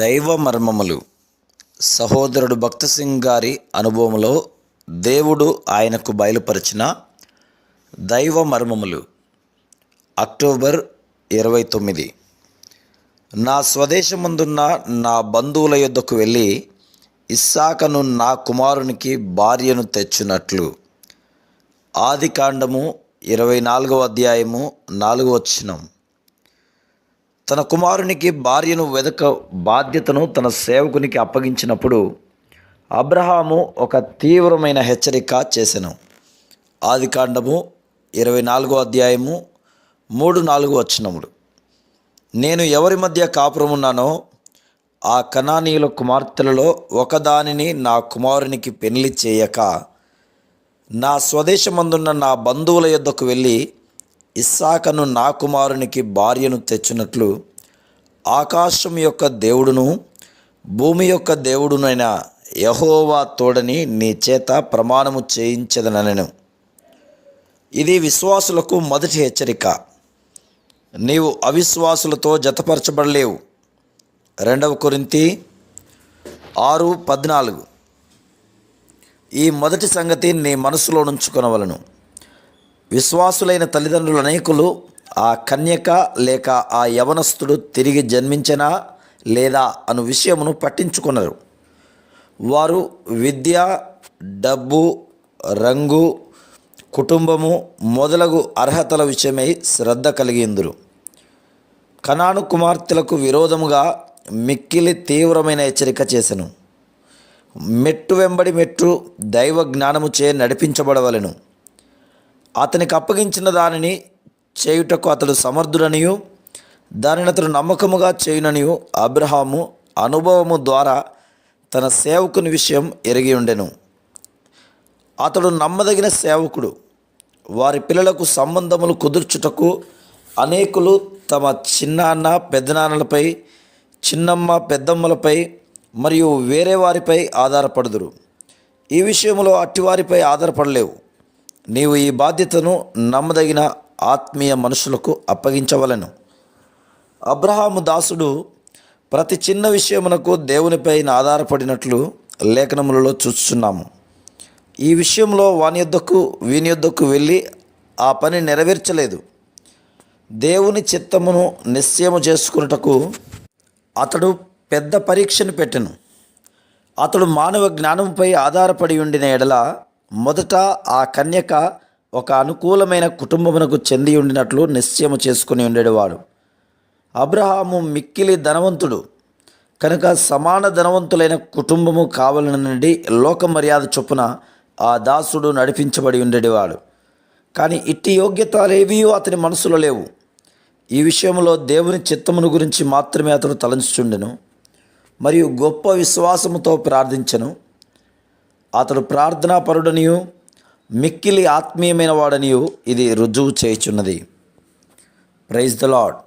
దైవ మర్మములు. సహోదరుడు భక్త సింగ్ గారి అనుభవంలో దేవుడు ఆయనకు బయలుపరిచిన దైవ మర్మములు. అక్టోబర్ 29. నా స్వదేశమందున్న నా బంధువుల యొద్దకు వెళ్ళి ఇస్సాకను నా కుమారునికి భార్యను తెచ్చునట్లు. ఆదికాండము 24వ అధ్యాయము 4వ వచనం. తన కుమారునికి భార్యను వెదక బాధ్యతను తన సేవకునికి అప్పగించినప్పుడు అబ్రహాము ఒక తీవ్రమైన హెచ్చరిక చేసెను. ఆదికాండము 24వ అధ్యాయము 3-4 వచనములు. నేను ఎవరి మధ్య కాపురమున్నానో ఆ కనానీయుల కుమార్తెలలో ఒకదానిని నా కుమారునికి పెళ్లి చేయక నా స్వదేశమందున్న నా బంధువుల యొద్దకు వెళ్ళి ఇస్సాకను నా కుమారునికి భార్యను తెచ్చునట్లు ఆకాశం యొక్క దేవుడును భూమి యొక్క దేవుడునైన యెహోవా తోడని నీ చేత ప్రమాణము చేయించదనెను. ఇది విశ్వాసులకు మొదటి హెచ్చరిక. నీవు అవిశ్వాసులతో జతపరచబడలేవు. 2 కొరింథీ 6:14. ఈ మొదటి సంగతి నీ మనసులో ఉంచుకొనవలెను. విశ్వాసులైన తల్లిదండ్రులు అనేకులు ఆ కన్యక లేక ఆ యవనస్తుడు తిరిగి జన్మించనా లేదా అను విషయమును పట్టించుకున్నారు. వారు విద్య, డబ్బు, రంగు, కుటుంబము మొదలగు అర్హతల విషయమై శ్రద్ధ కలిగిందురు. కనాను కుమార్తెలకు విరోధముగా మిక్కిలి తీవ్రమైన హెచ్చరిక చేసెను. మెట్టు వెంబడి మెట్టు దైవ జ్ఞానముచే నడిపించబడవలెను. అతనికి అప్పగించిన దానిని చేయుటకు అతడు సమర్థుడనియు దానిని అతడు నమ్మకముగా చేయుననియు అబ్రహాము అనుభవము ద్వారా తన సేవకుని విషయం ఎరిగి ఉండెను. అతడు నమ్మదగిన సేవకుడు. వారి పిల్లలకు సంబంధములు కుదుర్చుటకు అనేకులు తమ చిన్నాన్న పెద్దనాన్నలపై, చిన్నమ్మ పెద్దమ్మలపై మరియు వేరే వారిపై ఆధారపడుదురు. ఈ విషయంలో అట్టివారిపై ఆధారపడలేవు. నీవు ఈ బాధ్యతను నమ్మదగిన ఆత్మీయ మనుషులకు అప్పగించవలెను. అబ్రహాము దాసుడు ప్రతి చిన్న విషయమునకు దేవునిపై ఆధారపడినట్లు లేఖనములలో చూస్తున్నాము. ఈ విషయంలో వీని యొద్దకు వెళ్ళి ఆ పని నెరవేర్చలేదు. దేవుని చిత్తమును నిశ్చయము చేసుకున్నటకు అతడు పెద్ద పరీక్షను పెట్టెను. అతడు మానవ జ్ఞానంపై ఆధారపడి ఉండిన ఎడల మొదట ఆ కన్యక ఒక అనుకూలమైన కుటుంబమునకు చెంది ఉండినట్లు నిశ్చయము చేసుకుని ఉండేవాడు. అబ్రహాము మిక్కిలి ధనవంతుడు కనుక సమాన ధనవంతులైన కుటుంబము కావాలనండి లోక మర్యాద చొప్పున ఆ దాసుడు నడిపించబడి ఉండేవాడు. కానీ ఇట్టి యోగ్యతలేవీ అతని మనసులో లేవు. ఈ విషయంలో దేవుని చిత్తమును గురించి మాత్రమే అతడు తలంచుచుండెను మరియు గొప్ప విశ్వాసముతో ప్రార్థించెను. అతడు ప్రార్థనాపరుడనియు మిక్కిలి ఆత్మీయమైన వాడనియు ఇది రుజువు చేయుచున్నది. Praise the lord.